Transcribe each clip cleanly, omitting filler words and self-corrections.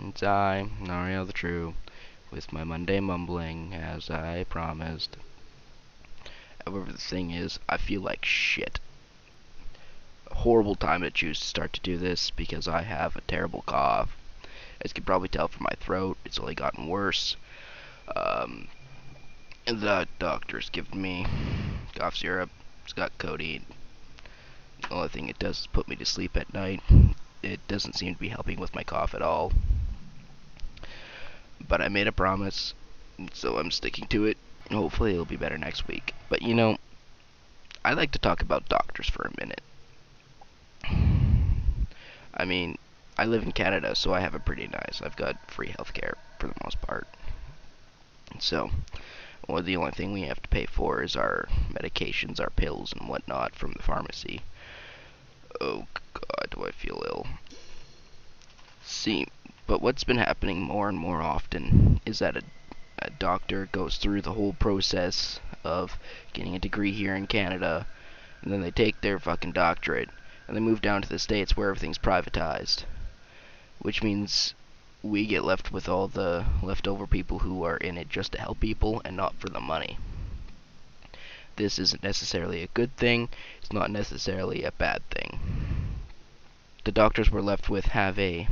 It's I, Nariel the True, with my Monday mumbling, as I promised. However, the thing is, I feel like shit. A horrible time to choose to start to do this, because I have a terrible cough. As you can probably tell from my throat, it's only gotten worse. The doctor's given me cough syrup. It's got codeine. The only thing it does is put me to sleep at night. It doesn't seem to be helping with my cough at all. But I made a promise, so I'm sticking to it. Hopefully it'll be better next week. But you know, I like to talk about doctors for a minute. I mean, I live in Canada, so I have it pretty nice. I've got free healthcare for the most part. So, well, the only thing we have to pay for is our medications, our pills, and whatnot from the pharmacy. Oh God, do I feel ill. See, but what's been happening more and more often is that a doctor goes through the whole process of getting a degree here in Canada, and then they take their fucking doctorate, and they move down to the States where everything's privatized. Which means we get left with all the leftover people who are in it just to help people and not for the money. This isn't necessarily a good thing, it's not necessarily a bad thing. The doctors we're left with have a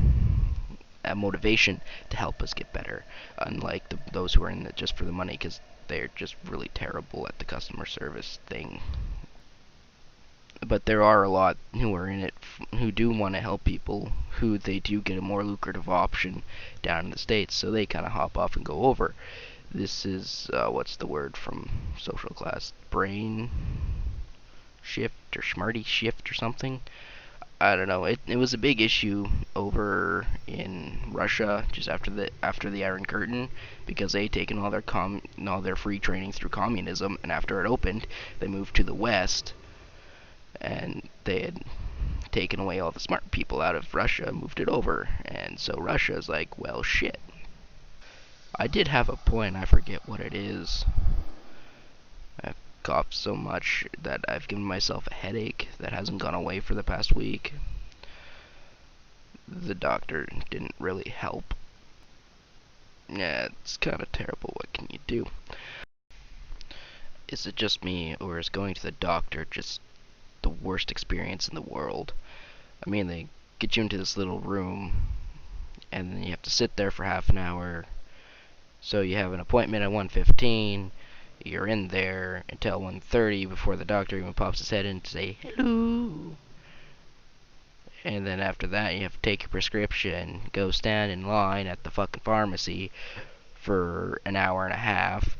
motivation to help us get better, unlike those who are in it just for the money, because they're just really terrible at the customer service thing. But there are a lot who are in it who do want to help people, who they do get a more lucrative option down in the States, so they kind of hop off and go over. This is, what's the word from social class? Brain shift or smarty shift or something? I don't know. It was a big issue over in Russia just after the Iron Curtain, because they had taken all their free training through communism, and after it opened, they moved to the West, and they had taken away all the smart people out of Russia, moved it over, and so Russia's like, well, shit. I did have a point, I forget what it is. I've coughed so much that I've given myself a headache that hasn't gone away for the past week. The doctor didn't really help. Yeah, it's kind of terrible. What can you do? Is it just me, or is going to the doctor just the worst experience in the world? I mean, they get you into this little room, and then you have to sit there for half an hour. So you have an appointment at 1:15. You're in there until 1:30 before the doctor even pops his head in to say hello. And then after that, you have to take your prescription, go stand in line at the fucking pharmacy for an hour and a half,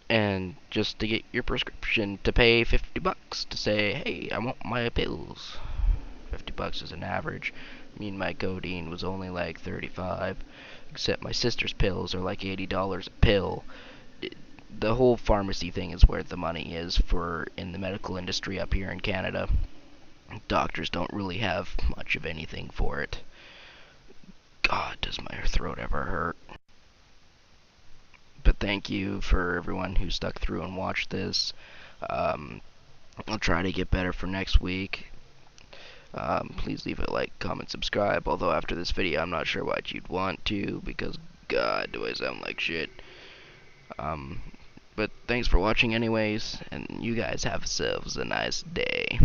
and just to get your prescription, to pay $50 to say, hey, I want my pills. $50 is an average. I mean, my codeine was only like 35, except my sister's pills are like $80 a pill. The whole pharmacy thing is where the money is for in the medical industry up here in Canada. Doctors don't really have much of anything for it. God, does my throat ever hurt. But thank you for everyone who stuck through and watched this. I'll try to get better for next week. Please leave a like, comment, subscribe. Although after this video, I'm not sure what you'd want to, because God, do I sound like shit. But thanks for watching anyways, and you guys have yourselves a nice day.